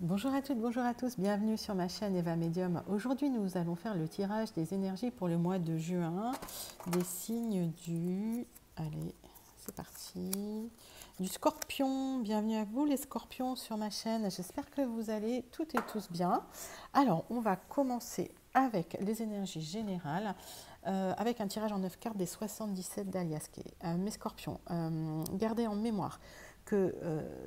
Bonjour à toutes, bonjour à tous, bienvenue sur ma chaîne Eva Medium. Aujourd'hui, nous allons faire le tirage des énergies pour le mois de juin, des signes du... Allez, c'est parti. Du Scorpion, bienvenue à vous les Scorpions sur ma chaîne. J'espère que vous allez toutes et tous bien. Alors, on va commencer avec les énergies générales, avec un tirage en 9 cartes des 77 d'Aliaské. Mes Scorpions, gardez en mémoire que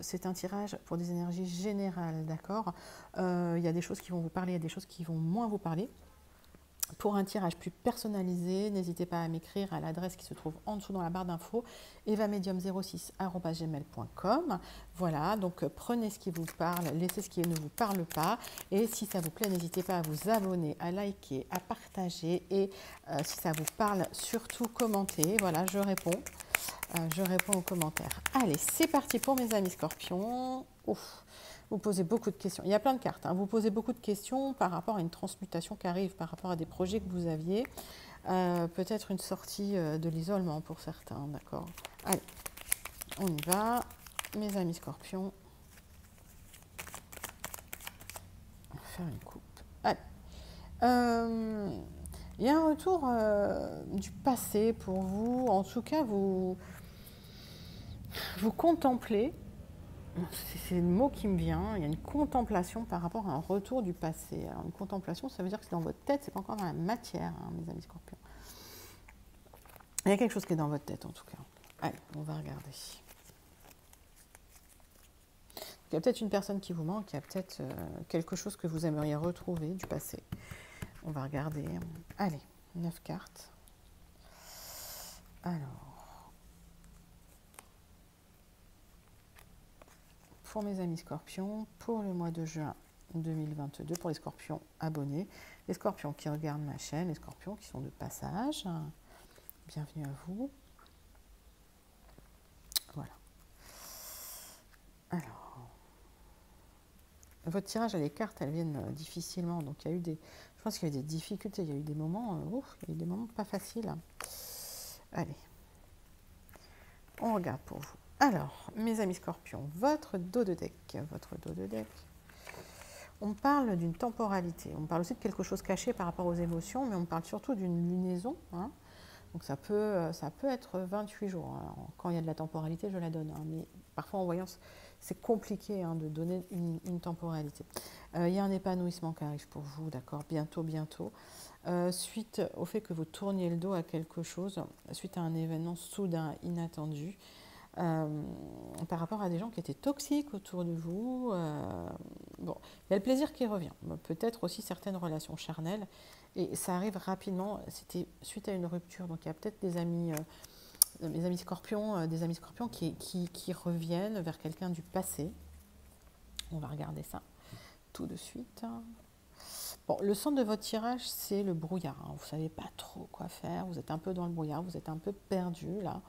c'est un tirage pour des énergies générales, d'accord. Il y a des choses qui vont vous parler, il y a des choses qui vont moins vous parler. Pour un tirage plus personnalisé, n'hésitez pas à m'écrire à l'adresse qui se trouve en dessous dans la barre d'infos, evamedium06@gmail.com. Voilà, donc prenez ce qui vous parle, laissez ce qui ne vous parle pas. Et si ça vous plaît, n'hésitez pas à vous abonner, à liker, à partager. Et si ça vous parle, surtout commentez. Voilà, je réponds aux commentaires. Allez, c'est parti pour mes amis Scorpions. Ouf. Vous posez beaucoup de questions. Il y a plein de cartes. Hein. Vous posez beaucoup de questions par rapport à une transmutation qui arrive, par rapport à des projets que vous aviez. Peut-être une sortie de l'isolement pour certains. D'accord. Allez, on y va. Mes amis Scorpions. On va faire une coupe. Allez. Il y a un retour du passé pour vous. En tout cas, vous contemplez. C'est le mot qui me vient, il y a une contemplation par rapport à un retour du passé. Alors une contemplation, ça veut dire que c'est dans votre tête, c'est pas encore dans la matière, hein, mes amis Scorpions. Il y a quelque chose qui est dans votre tête en tout cas. Allez, on va regarder. Il y a peut-être une personne qui vous manque, il y a peut-être quelque chose que vous aimeriez retrouver du passé. On va regarder. Allez, 9 cartes. Alors. Pour mes amis Scorpions, pour le mois de juin 2022, pour les Scorpions abonnés, les Scorpions qui regardent ma chaîne, les Scorpions qui sont de passage, bienvenue à vous. Voilà. Alors, votre tirage à les cartes, elles viennent difficilement, donc il y a eu des, je pense qu'il y a eu des difficultés, il y a eu des moments, il y a eu des moments pas faciles. Allez, on regarde pour vous. Alors, mes amis Scorpions, votre dos de deck, on parle d'une temporalité, on parle aussi de quelque chose caché par rapport aux émotions, mais on parle surtout d'une lunaison, hein. Donc ça peut être 28 jours. Alors, quand il y a de la temporalité, je la donne, hein, mais parfois en voyance, c'est compliqué hein, de donner une temporalité. Il y a un épanouissement qui arrive pour vous, d'accord, bientôt. Suite au fait que vous tourniez le dos à quelque chose, suite à un événement soudain, inattendu, par rapport à des gens qui étaient toxiques autour de vous. Bon, il y a le plaisir qui revient, peut-être aussi certaines relations charnelles, et ça arrive rapidement, c'était suite à une rupture, donc il y a peut-être des amis, mes amis Scorpions, qui reviennent vers quelqu'un du passé. On va regarder ça tout de suite. Bon, le centre de votre tirage, c'est le brouillard, hein. Vous ne savez pas trop quoi faire, vous êtes un peu dans le brouillard, vous êtes un peu perdu là,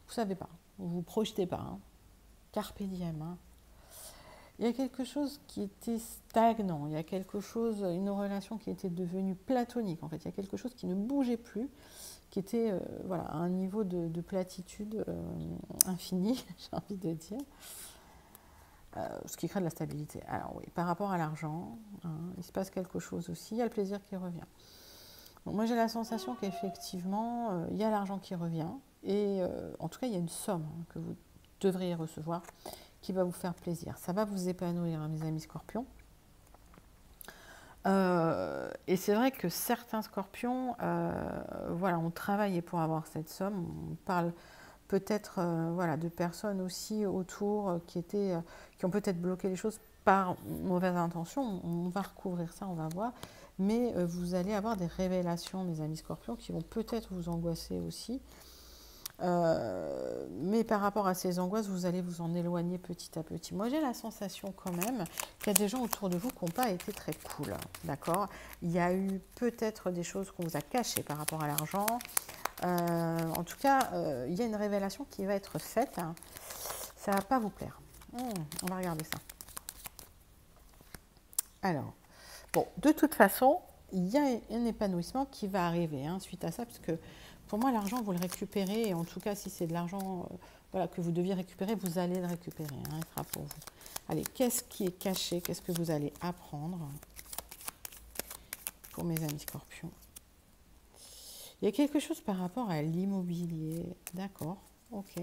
vous ne savez pas. Vous ne vous projetez pas, hein. Carpe diem. Hein. Il y a quelque chose qui était stagnant, il y a quelque chose, une relation qui était devenue platonique en fait, il y a quelque chose qui ne bougeait plus, qui était voilà, à un niveau de platitude infini, j'ai envie de dire, ce qui crée de la stabilité. Alors oui, par rapport à l'argent, hein, il se passe quelque chose aussi, il y a le plaisir qui revient. Donc, moi j'ai la sensation qu'effectivement, il y a l'argent qui revient, et en tout cas, il y a une somme hein, que vous devriez recevoir qui va vous faire plaisir. Ça va vous épanouir, hein, mes amis Scorpions. Et c'est vrai que certains Scorpions voilà, ont travaillé pour avoir cette somme. On parle peut-être voilà, de personnes aussi autour qui ont peut-être bloqué les choses par mauvaise intention. On va recouvrir ça, on va voir. Mais vous allez avoir des révélations, mes amis Scorpions, qui vont peut-être vous angoisser aussi. Mais par rapport à ces angoisses, vous allez vous en éloigner petit à petit. Moi, j'ai la sensation quand même qu'il y a des gens autour de vous qui n'ont pas été très cool, d'accord. Il y a eu peut-être des choses qu'on vous a cachées par rapport à l'argent. En tout cas, il y a une révélation qui va être faite. Hein. Ça ne va pas vous plaire. On va regarder ça. Alors, bon, de toute façon, il y a un épanouissement qui va arriver hein, suite à ça, parce que pour moi, l'argent, vous le récupérez, et en tout cas, si c'est de l'argent voilà, que vous deviez récupérer, vous allez le récupérer, hein, il sera pour vous. Allez, qu'est-ce qui est caché? Qu'est-ce que vous allez apprendre pour mes amis scorpions? Il y a quelque chose par rapport à l'immobilier, d'accord, ok,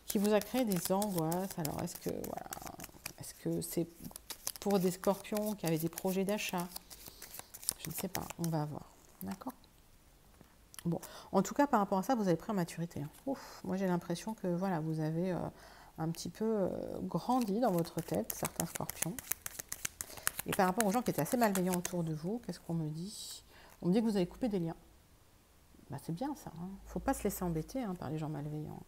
qui vous a créé des angoisses. Alors, est-ce que voilà, est-ce que c'est pour des scorpions qui avaient des projets d'achat? Je ne sais pas, on va voir, d'accord. Bon, en tout cas, par rapport à ça, vous avez pris en maturité. Ouf, moi, j'ai l'impression que voilà, vous avez un petit peu grandi dans votre tête, certains scorpions. Et par rapport aux gens qui étaient assez malveillants autour de vous, qu'est-ce qu'on me dit? On me dit que vous avez coupé des liens. Bah, c'est bien ça. Il ne faut pas se laisser embêter par les gens malveillants.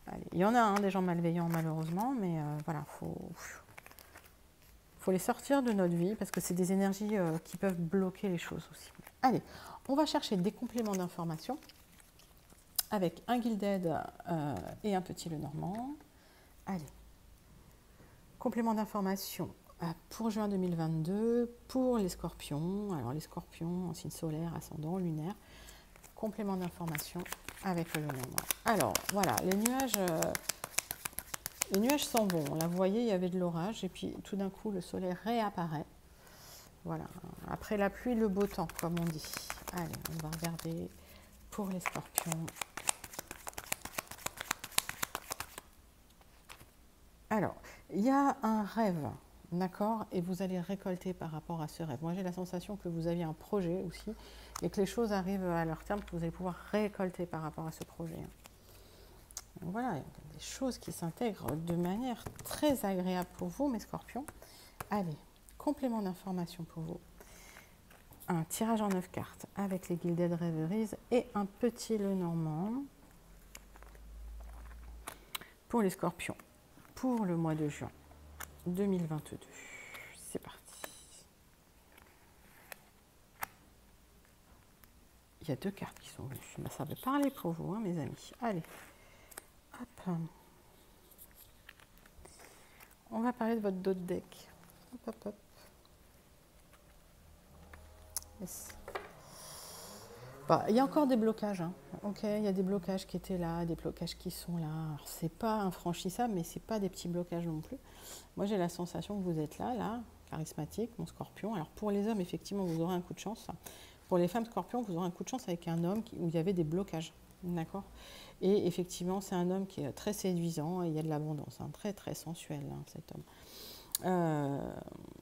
Allez, il y en a des gens malveillants malheureusement, mais voilà, faut les sortir de notre vie parce que c'est des énergies qui peuvent bloquer les choses aussi. Allez, on va chercher des compléments d'information avec un Gilded et un petit Lenormand. Allez, complément d'information pour juin 2022 pour les scorpions. Alors les scorpions en signe solaire, ascendant, lunaire. Complément d'information avec le Lenormand. Alors voilà, les nuages s'en vont. Là, vous voyez, il y avait de l'orage et puis tout d'un coup, le soleil réapparaît. Voilà, après la pluie, le beau temps, comme on dit. Allez, on va regarder pour les scorpions. Alors, il y a un rêve, d'accord, et vous allez récolter par rapport à ce rêve. Moi, j'ai la sensation que vous aviez un projet aussi et que les choses arrivent à leur terme, que vous allez pouvoir récolter par rapport à ce projet. Donc voilà, il y a des choses qui s'intègrent de manière très agréable pour vous, mes scorpions. Allez, complément d'information pour vous. Un tirage en 9 cartes avec les Gilded Reveries et un petit Lenormand pour les scorpions pour le mois de juin 2022. C'est parti. Il y a 2 cartes qui sont venues. Ça va parler pour vous, mes amis. Allez. Hop. On va parler de votre dos de deck. Hop, hop, hop. Yes. Bah, il y a encore des blocages. Ok, il y a des blocages qui étaient là, des blocages qui sont là. C'est pas infranchissable, mais c'est pas des petits blocages non plus. Moi, j'ai la sensation que vous êtes là, charismatique, mon scorpion. Alors, pour les hommes, effectivement, vous aurez un coup de chance. Pour les femmes scorpions, vous aurez un coup de chance avec un homme où il y avait des blocages. D'accord. Et effectivement, c'est un homme qui est très séduisant et il y a de l'abondance, très très sensuel, cet homme.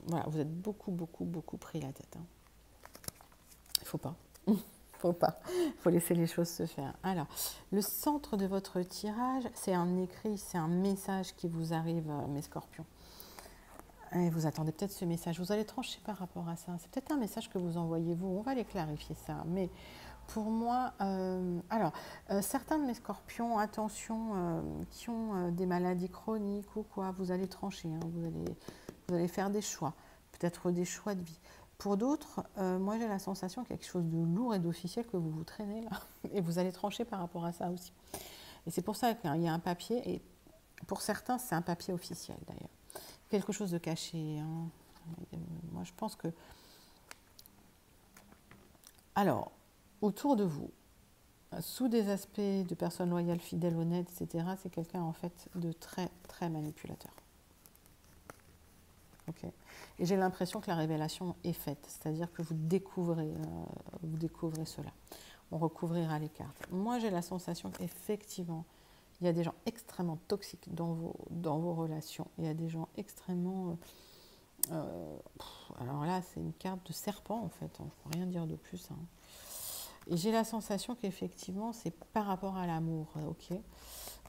Voilà, vous êtes beaucoup pris la tête. Il faut pas. Faut pas. Faut laisser les choses se faire. Alors, le centre de votre tirage, c'est un écrit, c'est un message qui vous arrive, mes scorpions. Et vous attendez peut-être ce message. Vous allez trancher par rapport à ça. C'est peut-être un message que vous envoyez vous. On va les clarifier ça. Mais pour moi, certains de mes scorpions, attention, qui ont des maladies chroniques ou quoi, vous allez trancher. Vous allez faire des choix. Peut-être des choix de vie. Pour d'autres, moi j'ai la sensation qu'il y a quelque chose de lourd et d'officiel que vous vous traînez là. Et vous allez trancher par rapport à ça aussi. Et c'est pour ça qu'il y a un papier. Et pour certains, c'est un papier officiel d'ailleurs. Quelque chose de caché. Moi je pense que... Alors, autour de vous, sous des aspects de personnes loyales, fidèles, honnêtes, etc., c'est quelqu'un en fait de très très manipulateur. Okay. Et j'ai l'impression que la révélation est faite, c'est-à-dire que vous découvrez cela. On recouvrira les cartes. Moi, j'ai la sensation qu'effectivement, il y a des gens extrêmement toxiques dans vos relations. Il y a des gens extrêmement... alors là, c'est une carte de serpent, en fait. Je ne peux rien dire de plus. Et j'ai la sensation qu'effectivement, c'est par rapport à l'amour. Okay.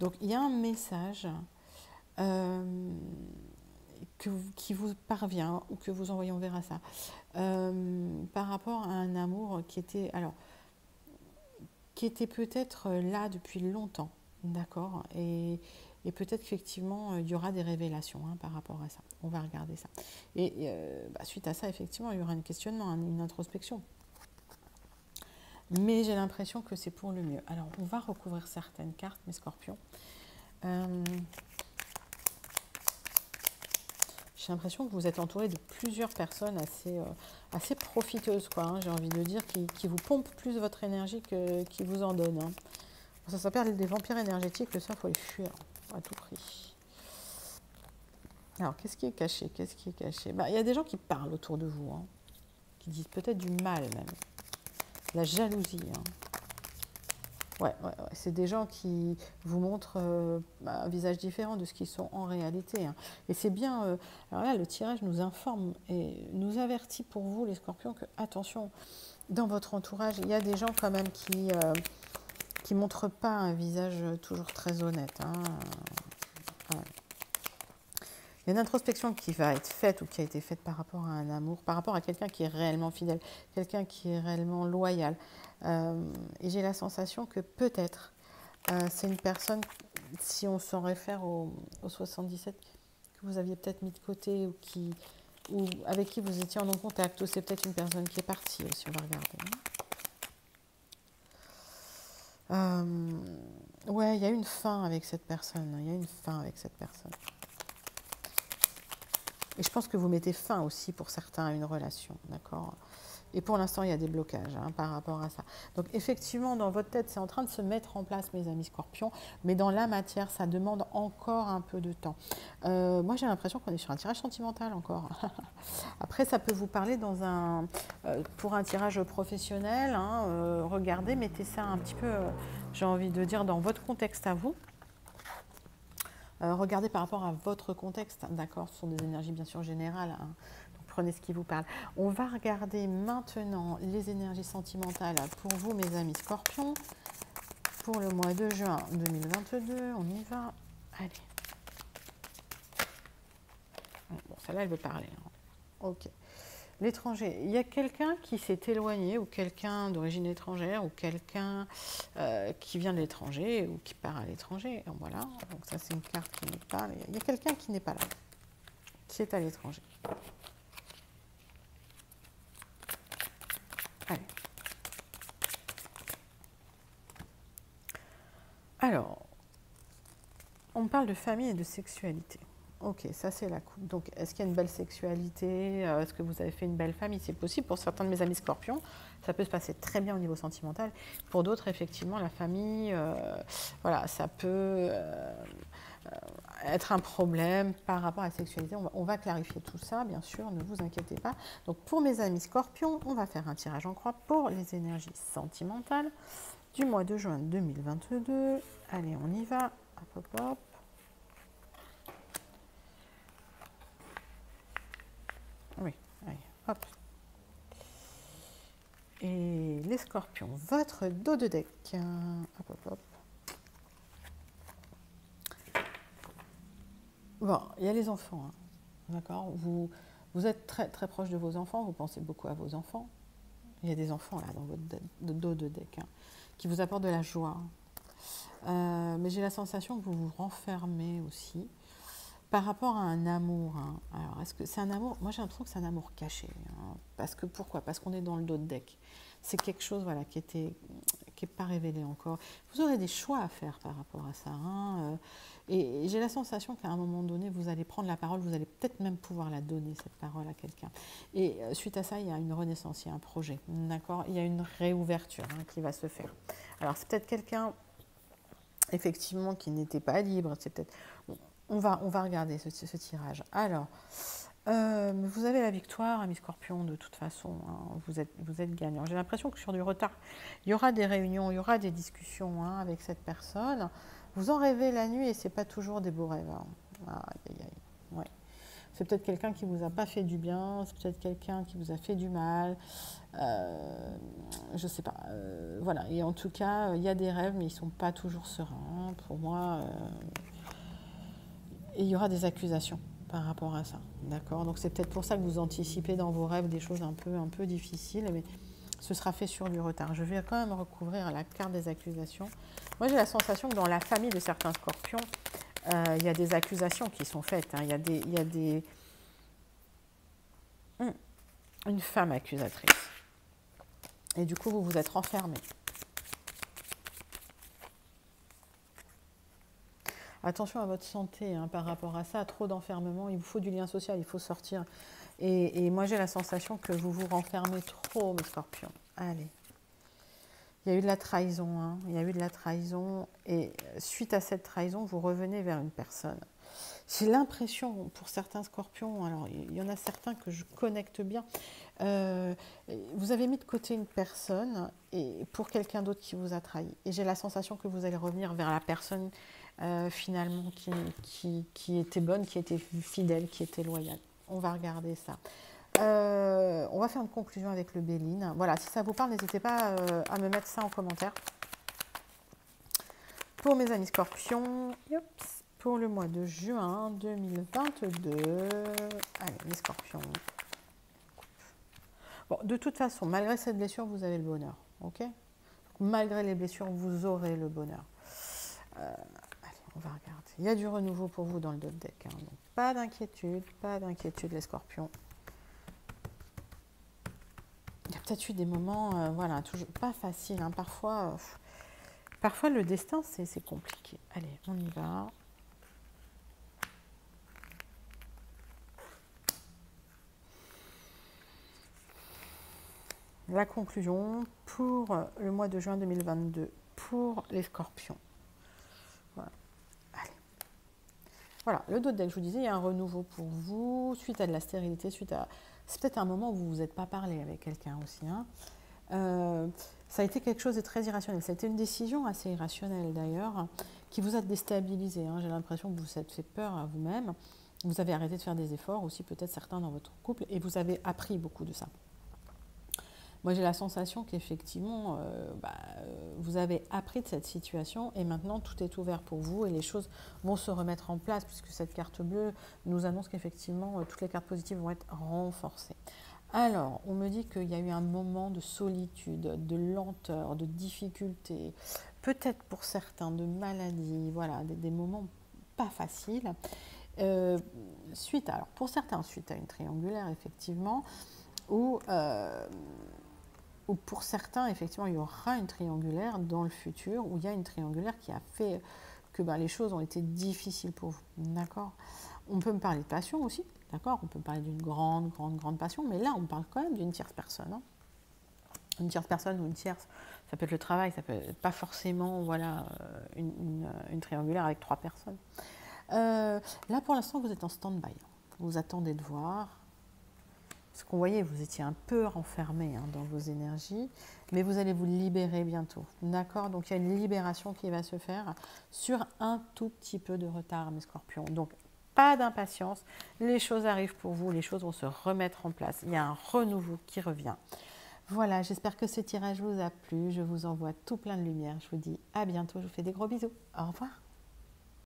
Donc, il y a un message... qui vous parvient ou que vous envoyez, on verra ça, par rapport à un amour qui était peut-être là depuis longtemps, d'accord, et peut-être qu'effectivement il y aura des révélations par rapport à ça. On va regarder ça. Et suite à ça, effectivement, il y aura un questionnement, une introspection. Mais j'ai l'impression que c'est pour le mieux. Alors, on va recouvrir certaines cartes, mes scorpions. J'ai l'impression que vous êtes entouré de plusieurs personnes assez profiteuses, quoi. J'ai envie de dire, qui vous pompent plus votre énergie qui vous en donnent. Ça s'appelle des vampires énergétiques, ça, il faut les fuir à tout prix. Alors, qu'est-ce qui est caché? Qu'est-ce qui est caché? Il y a des gens qui parlent autour de vous, hein, qui disent peut-être du mal même. La jalousie. Hein. Ouais. C'est des gens qui vous montrent un visage différent de ce qu'ils sont en réalité. Hein. Et c'est bien. Alors là, le tirage nous informe et nous avertit pour vous, les scorpions, que attention, dans votre entourage, il y a des gens quand même qui ne montrent pas un visage toujours très honnête. Hein. Ouais. Il y a une introspection qui va être faite ou qui a été faite par rapport à un amour, par rapport à quelqu'un qui est réellement fidèle, quelqu'un qui est réellement loyal. Et j'ai la sensation que peut-être c'est une personne, si on s'en réfère au 77, que vous aviez peut-être mis de côté ou avec qui vous étiez en non-contact, ou c'est peut-être une personne qui est partie aussi, on va regarder. Ouais, il y a une fin avec cette personne, il y a une fin avec cette personne. Et je pense que vous mettez fin aussi pour certains à une relation, d'accord? Et pour l'instant, il y a des blocages par rapport à ça. Donc effectivement, dans votre tête, c'est en train de se mettre en place, mes amis scorpions, mais dans la matière, ça demande encore un peu de temps. Moi, j'ai l'impression qu'on est sur un tirage sentimental encore. Après, ça peut vous parler pour un tirage professionnel. Hein, regardez, mettez ça un petit peu, j'ai envie de dire, dans votre contexte à vous. Regardez par rapport à votre contexte, d'accord? Ce sont des énergies bien sûr générales, hein. Donc prenez ce qui vous parle. On va regarder maintenant les énergies sentimentales pour vous, mes amis scorpions, pour le mois de juin 2022. On y va. Allez. Bon, celle-là, elle veut parler. Hein. Ok. L'étranger, il y a quelqu'un qui s'est éloigné, ou quelqu'un d'origine étrangère, ou quelqu'un qui vient de l'étranger, ou qui part à l'étranger. Voilà, donc ça c'est une carte qui n'est pas... Il y a quelqu'un qui n'est pas là, qui est à l'étranger. Allez. Alors, on parle de famille et de sexualité. Ok, ça c'est la coupe. Donc, est-ce qu'il y a une belle sexualité? Est-ce que vous avez fait une belle famille? C'est possible pour certains de mes amis scorpions. Ça peut se passer très bien au niveau sentimental. Pour d'autres, effectivement, la famille, voilà, ça peut être un problème par rapport à la sexualité. On va clarifier tout ça, bien sûr, ne vous inquiétez pas. Donc, pour mes amis scorpions, on va faire un tirage en croix pour les énergies sentimentales du mois de juin 2022. Allez, on y va. Hop, hop, hop. Oui, allez, hop. Et les scorpions, votre dos de deck. Hop, hop, hop. Bon, il y a les enfants, hein. D'accord? Vous êtes très, très proche de vos enfants, vous pensez beaucoup à vos enfants. Il y a des enfants là dans votre dos de deck qui vous apportent de la joie. Mais j'ai la sensation que vous vous renfermez aussi. Par rapport à un amour, hein. Alors est-ce que c'est un amour? Moi j'ai l'impression que c'est un amour caché. Hein. Pourquoi? Parce qu'on est dans le dos de deck. C'est quelque chose voilà, qui n'est pas révélé encore. Vous aurez des choix à faire par rapport à ça. Hein. Et j'ai la sensation qu'à un moment donné, vous allez prendre la parole, vous allez peut-être même pouvoir la donner, cette parole à quelqu'un. Et suite à ça, il y a une renaissance, il y a un projet. D'accord? Il y a une réouverture qui va se faire. Alors c'est peut-être quelqu'un, effectivement, qui n'était pas libre. C'est peut-être... On va regarder ce tirage. Alors, vous avez la victoire, amis scorpions, de toute façon. Hein, vous êtes gagnant. J'ai l'impression que sur du retard, il y aura des réunions, il y aura des discussions avec cette personne. Vous en rêvez la nuit et ce n'est pas toujours des beaux rêves. Hein. Aïe, aïe, aïe. Ouais. C'est peut-être quelqu'un qui ne vous a pas fait du bien, c'est peut-être quelqu'un qui vous a fait du mal. Je ne sais pas. Voilà. Et en tout cas, il y a des rêves, mais ils ne sont pas toujours sereins. Pour moi... Et il y aura des accusations par rapport à ça, d'accord? Donc c'est peut-être pour ça que vous anticipez dans vos rêves des choses un peu difficiles, mais ce sera fait sur du retard. Je vais quand même recouvrir la carte des accusations. Moi j'ai la sensation que dans la famille de certains scorpions, il y a des accusations qui sont faites. Hein. Il y a une femme accusatrice. Et du coup vous vous êtes renfermés. Attention à votre santé par rapport à ça, trop d'enfermement, il vous faut du lien social, il faut sortir. Et moi j'ai la sensation que vous vous renfermez trop, mes scorpions. Allez. Il y a eu de la trahison, hein. Il y a eu de la trahison et suite à cette trahison, vous revenez vers une personne. J'ai l'impression, pour certains scorpions, alors il y en a certains que je connecte bien, vous avez mis de côté une personne et pour quelqu'un d'autre qui vous a trahi. Et j'ai la sensation que vous allez revenir vers la personne finalement qui était bonne, qui était fidèle, qui était loyale. On va regarder ça. On va faire une conclusion avec le Béline. Voilà, si ça vous parle, n'hésitez pas à me mettre ça en commentaire. Pour mes amis scorpions, pour le mois de juin 2022, allez, les scorpions. Bon, de toute façon, malgré cette blessure, vous avez le bonheur, ok? Donc, malgré les blessures, vous aurez le bonheur. Allez, on va regarder. Il y a du renouveau pour vous dans le deck, hein, donc pas d'inquiétude, les scorpions. Il y a peut-être eu des moments, voilà, toujours pas facile, hein, parfois le destin, c'est compliqué. Allez, on y va. La conclusion pour le mois de juin 2022 pour les scorpions. Voilà. Allez. Voilà, le dos de deck, je vous disais, il y a un renouveau pour vous, suite à de la stérilité, suite à... C'est peut-être un moment où vous ne vous êtes pas parlé avec quelqu'un aussi. Hein. Ça a été quelque chose de très irrationnel. Ça a été une décision assez irrationnelle d'ailleurs, qui vous a déstabilisé. Hein. J'ai l'impression que vous vous êtes fait peur à vous-même. Vous avez arrêté de faire des efforts, aussi peut-être certains dans votre couple, et vous avez appris beaucoup de ça. Moi, j'ai la sensation qu'effectivement, vous avez appris de cette situation et maintenant, tout est ouvert pour vous et les choses vont se remettre en place puisque cette carte bleue nous annonce qu'effectivement, toutes les cartes positives vont être renforcées. Alors, on me dit qu'il y a eu un moment de solitude, de lenteur, de difficulté, peut-être pour certains de maladie, voilà, des moments pas faciles. Pour certains, suite à une triangulaire, effectivement, ou pour certains, effectivement, il y aura une triangulaire dans le futur, où il y a une triangulaire qui a fait que les choses ont été difficiles pour vous, d'accord? On peut me parler de passion aussi, d'accord? On peut me parler d'une grande passion, mais là, on parle quand même d'une tierce personne. Hein. Une tierce personne ou une tierce, ça peut être le travail, ça peut être pas forcément, voilà, une triangulaire avec 3 personnes. Là, pour l'instant, vous êtes en stand-by. Vous attendez de voir. Parce qu'on voyait, vous étiez un peu renfermé dans vos énergies, mais vous allez vous libérer bientôt. D'accord? Donc, il y a une libération qui va se faire sur un tout petit peu de retard, mes scorpions. Donc, pas d'impatience. Les choses arrivent pour vous, les choses vont se remettre en place. Il y a un renouveau qui revient. Voilà, j'espère que ce tirage vous a plu. Je vous envoie tout plein de lumière. Je vous dis à bientôt. Je vous fais des gros bisous. Au revoir.